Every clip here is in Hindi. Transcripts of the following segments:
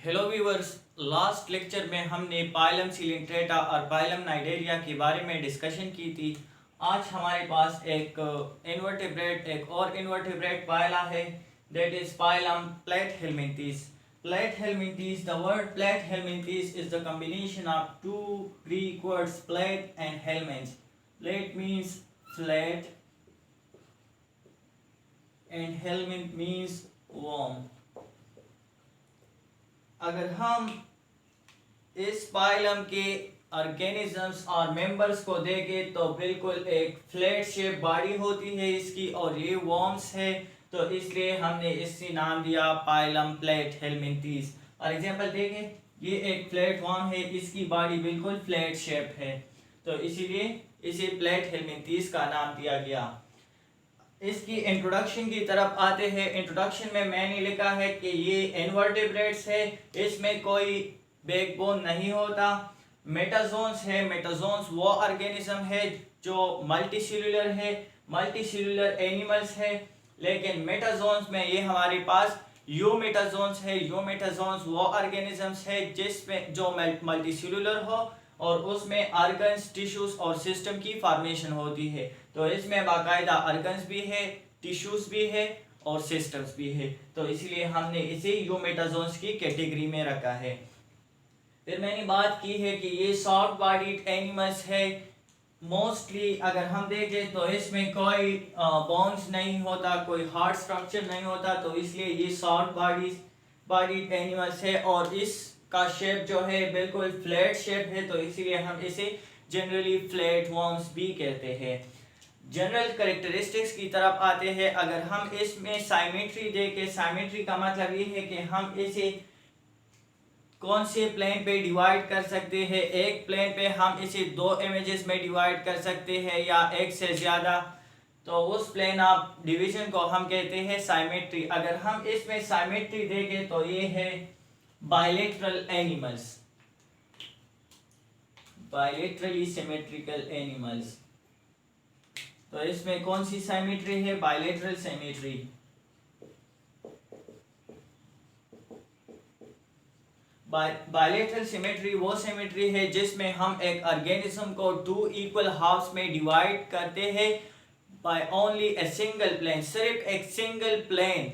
Hello viewers. लास्ट लेक्चर में हमने पाइलम सिलिंट्रेटा और पाइलम नाइडेरिया के बारे में डिस्कशन की थी। आज हमारे पास एक एक और इन्वर्टेब्रेट पाइला है, that is phylum Platyhelminthes. Platyhelminthes, the word platyhelminthes is the combination of two Greek words plat and helminth. Plat means flat and helminth means worm. अगर हम इस पाइलम के ऑर्गेनिजम्स और मेंबर्स को देखें तो बिल्कुल एक फ्लैट शेप बॉडी होती है इसकी, और ये वर्म्स है, तो इसलिए हमने इससे नाम दिया पाइलम प्लेटहेलमिंथेस। और एग्जांपल देखें, ये एक फ्लैट वर्म है, इसकी बॉडी बिल्कुल फ्लैट शेप है, तो इसीलिए इसे प्लेटहेलमिंथेस का नाम दिया गया। इसकी इंट्रोडक्शन की तरफ आते हैं। इंट्रोडक्शन में मैंने लिखा है कि ये इन्वर्टेब्रेट्स है, इसमें कोई बैकबोन नहीं होता। मेटाजोन्स है, मेटाजोन्स वो ऑर्गेनिज्म है जो मल्टीसेल्युलर है, मल्टीसेल्युलर एनिमल्स है। लेकिन मेटाजोन्स में ये हमारे पास यूमेटाजोन्स है। यूमेटाजोन्स वो ऑर्गेनिजम्स है जिसमें जो मल्टीसेल्युलर हो और उसमें ऑर्गन्स, टिश्यूज और सिस्टम की फॉर्मेशन होती है। तो इसमें बाकायदा ऑर्गन्स भी है, टिश्यूज भी है और सिस्टम्स भी है, तो इसलिए हमने इसे यूमेटाजोन्स की कैटेगरी में रखा है। फिर मैंने बात की है कि ये सॉफ्ट बॉडीड एनिमल्स है। मोस्टली अगर हम देखें तो इसमें कोई बोन्स नहीं होता, कोई हार्ड स्ट्रक्चर नहीं होता, तो इसलिए ये सॉफ्ट बॉडीड एनिमल्स है। और इसका शेप जो है बिल्कुल फ्लैट शेप है, तो इसीलिए हम इसे जनरली फ्लैट वर्म्स भी कहते हैं। जनरल कैरेक्टरिस्टिक्स की तरफ आते हैं। अगर हम इसमें साइमेट्री देखें, साइमेट्री का मतलब ये है कि हम इसे कौन से प्लेन पे डिवाइड कर सकते हैं। एक प्लेन पे हम इसे दो इमेजेस में डिवाइड कर सकते हैं या एक से ज़्यादा, तो उस प्लेन ऑफ डिवीजन को हम कहते हैं साइमेट्री। अगर हम इसमें साइमेट्री देखें तो ये है bilateral animals, bilaterally symmetrical animals. तो इसमें कौन सी साइमेट्री है? Bilateral symmetry. बायलेटरल सिमेट्री वो सिमेट्री है जिसमें हम एक ऑर्गेनिज्म को टू इक्वल हाफ्स में डिवाइड करते हैं by only a single plane. सिर्फ एक सिंगल प्लेन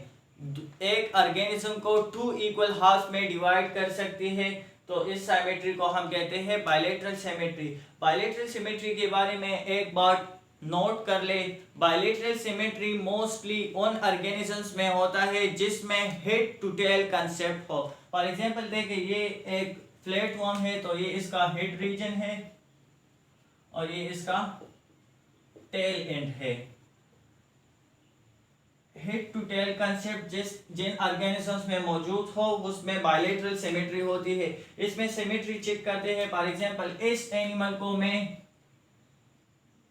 एक ऑर्गेनिज्म को टू इक्वल हाफ्स में डिवाइड कर सकती है, तो इस सिमेट्री को हम कहते हैं बायलेटरल सिमेट्री। बायलेटरल सिमेट्री के बारे में एक बात नोट कर ले, बायलेटरल सिमेट्री मोस्टली उन ऑर्गेनिजम्स में होता है जिसमें हेड टू टेल कंसेप्ट हो। फॉर एग्जांपल देखिए, ये एक फ्लैट वर्म है, तो ये इसका हेड रीजन है और ये इसका टेल एंड है। हेड टू टेल कंसेप्ट जिन ऑर्गेनिजम्स में मौजूद हो उसमें बायलेटरल सिमेट्री होती है। इसमें सिमेट्री चेक करते हैं। फॉर एग्जांपल इस एनिमल को मैं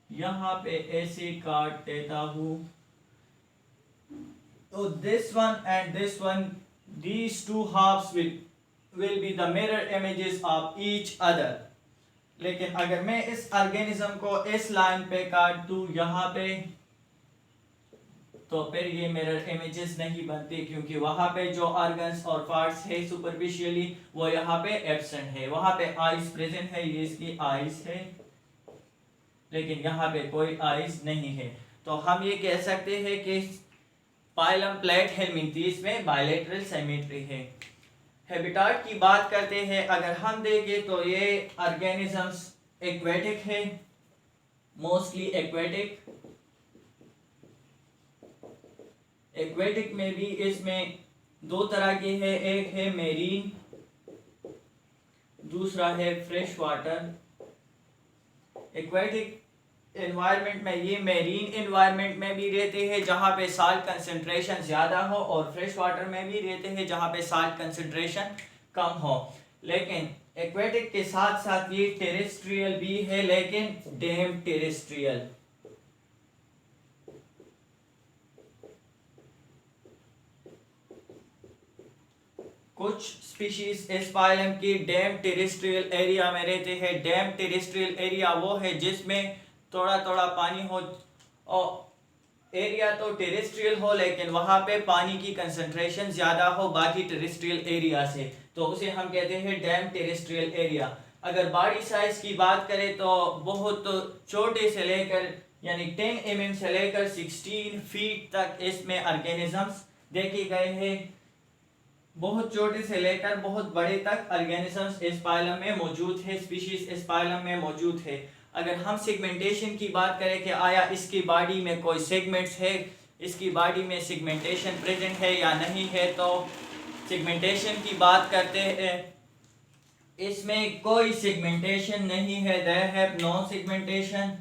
यहाँ पे ऐसे काट देता हूँ, तो this one and this one, these two halves will be the mirror images of each other। लेकिन अगर मैं इस ऑर्गेनिज्म को इस लाइन पे काट दूं यहाँ पे, तो फिर ये मिरर इमेजेस नहीं बनती, क्योंकि वहां पे जो ऑर्गन्स और पार्ट्स है सुपरफिशियली वो यहाँ पे एब्सेंट है। वहां पे आईज प्रेजेंट है, ये इसकी आईज है, लेकिन यहाँ पे कोई आईज नहीं है। तो हम ये कह सकते हैं कि पाइलम प्लेटहेलमिंथेस में बायलेटरल सिमेट्री है। हैबिटाट की बात करते हैं। अगर हम देखें तो ये ऑर्गेनिजम्स एक्वेटिक है, मोस्टली एक्वेटिक। एक्वेटिक में भी इसमें दो तरह के हैं, एक है मेरीन, दूसरा है फ्रेश वाटर। एक्वेटिक एनवायरनमेंट में ये मेरीन एनवायरनमेंट में भी रहते हैं जहाँ पे साल्ट कंसंट्रेशन ज़्यादा हो, और फ्रेश वाटर में भी रहते हैं जहाँ पे साल्ट कंसंट्रेशन कम हो। लेकिन एक्वेटिक के साथ साथ ये टेरेस्ट्रियल भी है, लेकिन डैम टेरेस्ट्रियल। कुछ स्पीशीज इस पाइलम की डैम टेरेस्ट्रियल एरिया में रहते हैं। डैम टेरेस्ट्रियल एरिया वो है जिसमें थोड़ा थोड़ा पानी हो, और एरिया तो टेरेस्ट्रियल हो लेकिन वहाँ पे पानी की कंसंट्रेशन ज़्यादा हो बाकी टेरेस्ट्रियल एरिया से, तो उसे हम कहते हैं डैम टेरेस्ट्रियल एरिया। अगर बॉडी साइज की बात करें तो बहुत छोटे से लेकर यानी 10 mm से लेकर 16 फीट तक इसमें ऑर्गेनिजम्स देखे गए हैं। बहुत छोटे से लेकर बहुत बड़े तक ऑर्गेनिजम्स इस पाइलम में मौजूद है, स्पीशीज इस पाइलम में मौजूद है। अगर हम सेगमेंटेशन की बात करें कि आया इसकी बॉडी में कोई सेगमेंट्स है, इसकी बॉडी में सेगमेंटेशन प्रेजेंट है या नहीं है, तो सेगमेंटेशन की बात करते हैं। इसमें कोई सेगमेंटेशन नहीं है, देयर हैव नो सेगमेंटेशन।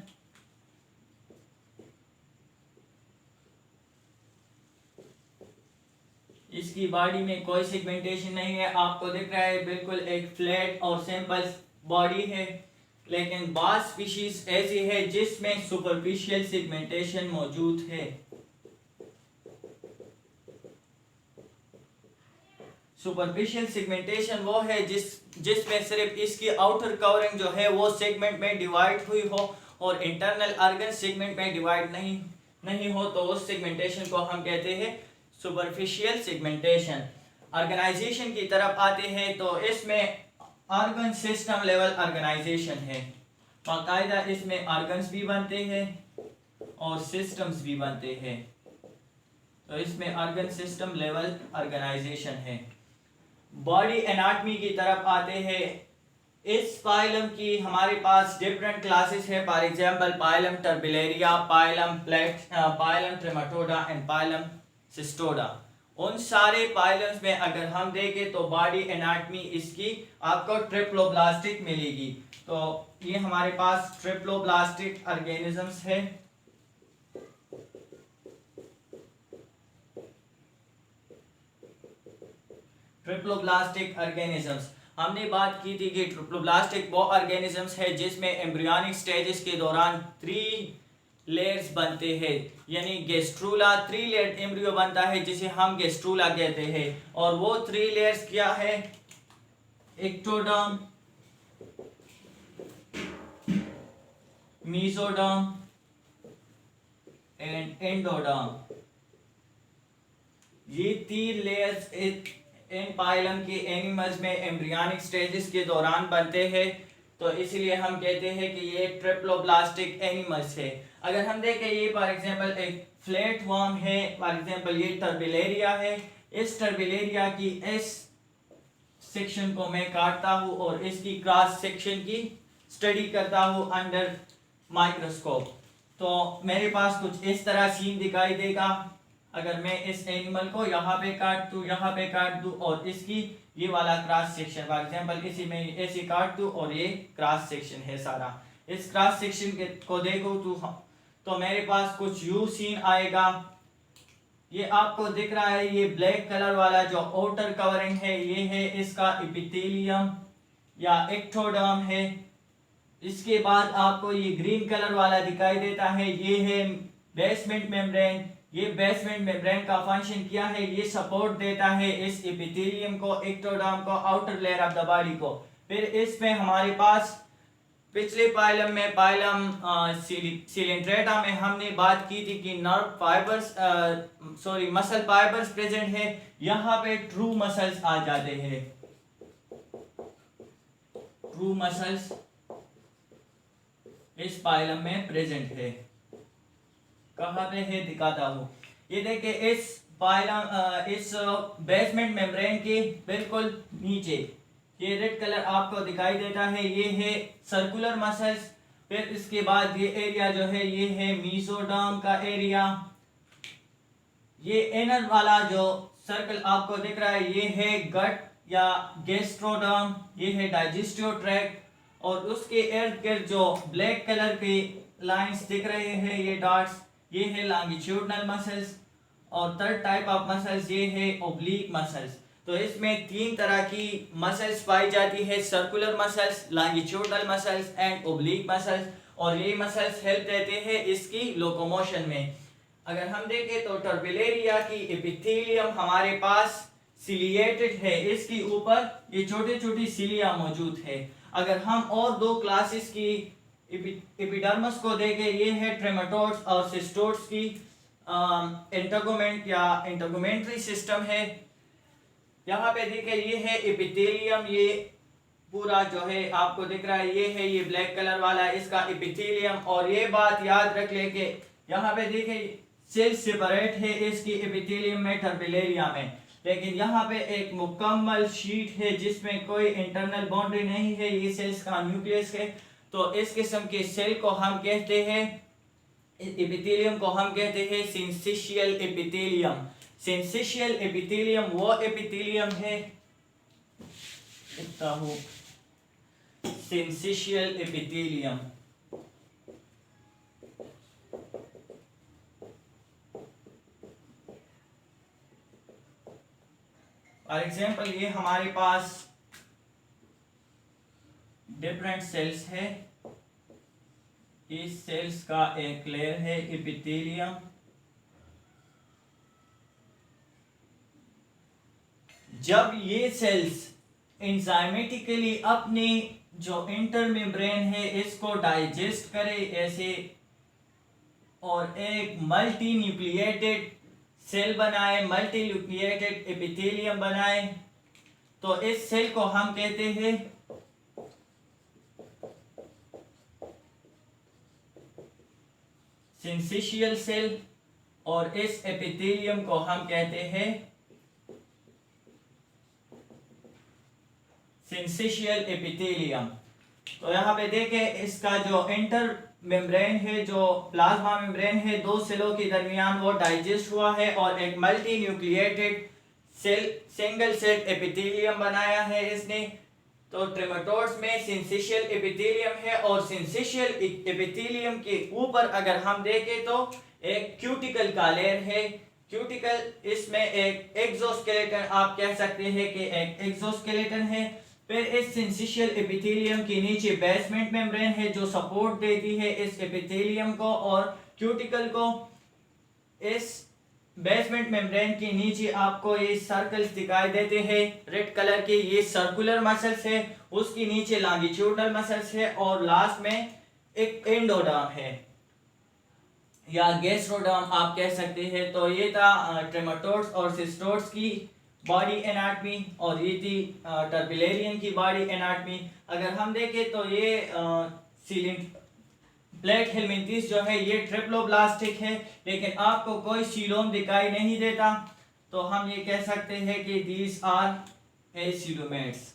इसकी बॉडी में कोई सेगमेंटेशन नहीं है। आपको दिख रहा है बिल्कुल एक फ्लैट और सिंपल बॉडी है, लेकिन बाज़ स्पीशीज ऐसी है जिसमें सुपरफिशियल सेगमेंटेशन मौजूद है। सुपरफिशियल सेगमेंटेशन वो है जिसमें सिर्फ इसकी आउटर कवरिंग जो है वो सेगमेंट में डिवाइड हुई हो और इंटरनल ऑर्गन सेगमेंट में डिवाइड नहीं हो, तो उस सेगमेंटेशन को हम कहते हैं सुपरफिशियल सेगमेंटेशन। ऑर्गेनाइजेशन की तरफ आते हैं तो इसमें ऑर्गन सिस्टम लेवल ऑर्गेनाइजेशन है। बाकायदा इसमें ऑर्गन्स भी बनते हैं और सिस्टम्स भी बनते हैं, तो इसमें ऑर्गन सिस्टम लेवल ऑर्गेनाइजेशन है। बॉडी एनाटमी की तरफ आते हैं। इस पाइलम की हमारे पास डिफरेंट क्लासेस है। For example phylum Turbellaria, phylum Trematoda and phylum Cestoda. उन सारे पाइलम्स में अगर हम देखें तो बॉडी एनाटमी इसकी आपको ट्रिप्लोब्लास्टिक मिलेगी। तो ये हमारे पास ट्रिप्लोब्लास्टिक ऑर्गेनिजम्स है। ट्रिप्लोब्लास्टिक ऑर्गेनिजम्स हमने बात की थी कि ट्रिप्लोब्लास्टिक वो ऑर्गेनिजम्स है जिसमें एम्ब्रियोनिक स्टेजेस के दौरान 3 लेयर्स बनते हैं, यानी गेस्ट्रूला 3 लेयर एम्ब्रियो बनता है जिसे हम गेस्ट्रूला कहते हैं। और वो 3 लेयर्स क्या है? Ectoderm, mesoderm and endoderm. ये 3 लेयर्स इन पाइलम के एनिमल्स में एम्ब्रियोनिक स्टेजेस के दौरान बनते हैं, तो इसलिए हम कहते हैं कि ये ट्रिप्लोब्लास्टिक एनिमल्स है। अगर हम देखें ये फॉर एग्जांपल एक फ्लैट वर्म है, फॉर एग्जांपल ये टर्बिलेरिया है। इस टर्बिलेरिया की इस सेक्शन को मैं काटता हूँ और इसकी क्रॉस सेक्शन की स्टडी करता हूँ अंडर माइक्रोस्कोप, तो मेरे पास कुछ इस तरह सीन दिखाई देगा। अगर मैं इस एनिमल को यहाँ पे काट दूँ, यहाँ पे काट दूँ और इसकी ये वाला क्रॉस सेक्शन फॉर एग्जांपल इसी में ऐसे काट दूँ और ये क्रॉस सेक्शन है सारा। इस क्रॉस सेक्शन को देखो तो मेरे पास कुछ यू सीन आएगा। ये आपको दिख रहा है, ये ब्लैक कलर वाला जो आउटर कवरिंग है ये है इसका एपिथेलियम या एक्टोडर्म है। इसके बाद आपको ये ग्रीन कलर वाला दिखाई देता है, ये है बेसमेंट मेम्ब्रेन। ये बेसमेंट मेम्ब्रेन का फंक्शन क्या है? ये सपोर्ट देता है इस एपिथेलियम को, एक्टोडर्म को, outer layer of the body को। फिर इसमें हमारे पास पिछले पाइलम में पाइलम सिलेंट्रेटा में हमने बात की थी कि nerve fibres muscle fibres present है। यहाँ पे ट्रू मसल्स आ जाते हैं। ट्रू मसल्स इस पाइलम में प्रेजेंट है। कहाँ पे है दिखाता हूँ। ये देखिए इस पाइलम इस बेसमेंट मेम्ब्रेन के बिल्कुल नीचे ये रेड कलर आपको दिखाई देता है, ये है सर्कुलर मसल्स। फिर इसके बाद ये एरिया जो है ये है मेसोडर्म का एरिया। ये इनर वाला जो सर्कल आपको दिख रहा है ये है गट या गैस्ट्रोडर्म, ये है डाइजेस्टिव ट्रैक्ट। और उसके इर्द गिर्द जो ब्लैक कलर के लाइंस दिख रहे हैं ये डॉट्स, ये है लॉन्गिट्यूडनल मसल्स। और थर्ड टाइप ऑफ मसल्स ये है ओब्लिक मसल्स। तो इसमें 3 तरह की मसल्स पाई जाती है, circular muscles, longitudinal muscles and oblique muscles. और ये मसल्स हेल्प देते हैं इसकी लोकोमोशन में। अगर हम देखें तो टर्बिलेरिया की एपिथेलियम हमारे पास सिलिएटेड है, इसके ऊपर ये छोटी छोटी सिलिया मौजूद है। अगर हम और 2 क्लासेस की एपिडर्मिस को देखें, ये है ट्रेमाटोड्स और सिस्टोड्स की इंटरगोमेंट या इंटरगोमेंट्री सिस्टम है। यहाँ पे देखिए ये है एपिथेलियम, ये पूरा जो है आपको दिख रहा है, ये है ये ब्लैक कलर वाला इसका एपिथेलियम। और ये बात याद रख ले कि यहाँ पे देखिए सेल सेपरेट है इसकी एपिथेलियम में, टर्बेलिया में, लेकिन यहाँ पे एक मुकम्मल शीट है जिसमें कोई इंटरनल बाउंड्री नहीं है, ये सेल्स का न्यूक्लियस है। तो इस किस्म के सेल को हम कहते हैं, एपिथेलियम को हम कहते हैं सिंसिशियल एपिथेलियम। सिंसिशियल एपिथेलियम वो एपिथेलियम है, लिखता हूँ सिंसिशियल एपिथेलियम। फॉर एग्जाम्पल ये हमारे पास डिफरेंट सेल्स है, इस सेल्स का एक लेयर है एपिथेलियम। जब ये सेल्स एंजाइमेटिकली अपनी जो इंटरमेम्ब्रेन है इसको डाइजेस्ट करे ऐसे और एक मल्टी न्यूक्लिएटेड सेल बनाए, मल्टी न्यूक्लिएटेड एपिथेलियम बनाए, तो इस सेल को हम कहते हैं सिंसिशियल सेल और इस एपिथेलियम को हम कहते हैं सिंसिशियल एपिथेलियम। तो यहाँ पे देखें इसका जो इंटर मेम्ब्रेन है, जो प्लाज्मा मेम्ब्रेन है, दो सेलों के दरमियान वो डाइजेस्ट हुआ है और एक multi nucleated cell single cell epithelium बनाया है इसने। तो ट्रेमेटोड्स में सिंसिशियल एपिथेलियम है और सिंसिशियल एपिथेलियम के ऊपर अगर हम देखें तो एक क्यूटिकल का लेयर है। क्यूटिकल इसमें एक एक्सोस्केलेटन, आप कह सकते हैं कि एक एक्सोस्केलेटन है। फिर इस सिंसिशियल एपिथेलियम के नीचे बेसमेंट मेम्ब्रेन है जो सपोर्ट देती है इस एपिथेलियम को और क्यूटिकल को। इस बेसमेंट मेम्ब्रेन के नीचे आपको ये सर्कल्स दिखाई देते हैं रेड कलर के, ये सर्कुलर मसल्स है, उसके नीचे लॉन्गिट्यूडनल मसल्स है और लास्ट में एक एंडोडर्म है या गैस्ट्रोडर्म आप कह सकते हैं। तो ये था ट्रेमेटोड्स और सिस्टोड्स की बॉडी एनाटमी और ये थी टर्बेलियन की बॉडी एनाटमी। अगर हम देखें तो ये प्लेट हेलमिंथेस जो है ये ट्रिप्लोब्लास्टिक है, लेकिन आपको कोई सीलोम दिखाई नहीं देता, तो हम ये कह सकते हैं कि दीज आर एसिलोमेट्स।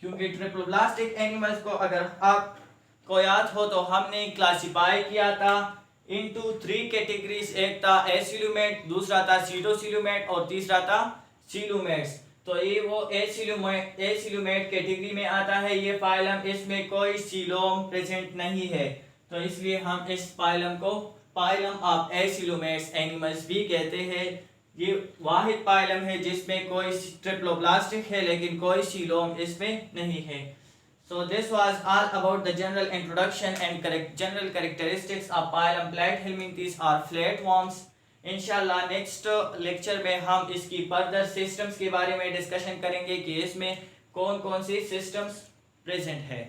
क्योंकि ट्रिप्लोब्लास्टिक एनिमल्स को अगर आपको याद हो तो हमने क्लासिफाई किया था इनटू 3 कैटेगरीज, एक था एसिलोमेट, दूसरा था सीटोसिलोमेट और तीसरा था सीलोमेट्स। तो ये वो एसिलोमेट कैटेगरी में आता है ये फाइलम, इसमें कोई सीलोम प्रेजेंट नहीं है, तो इसलिए हम इस फाइलम को फाइलम ऑफ एसिलोमेट्स एनिमल्स भी कहते हैं। ये वाहिद फाइलम है जिसमें कोई ट्रिप्लोब्लास्टिक है लेकिन कोई सीलोम इसमें नहीं है। So this was all about the general introduction and general characteristics of phylum Platyhelminthes or flatworms. इंशाल्लाह नेक्स्ट लेक्चर में हम इसकी फर्दर सिस्टम्स के बारे में डिस्कशन करेंगे कि इसमें कौन कौन सी सिस्टम्स प्रेजेंट है।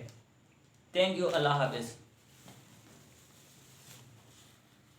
थैंक यू, अल्लाह हाफिज़।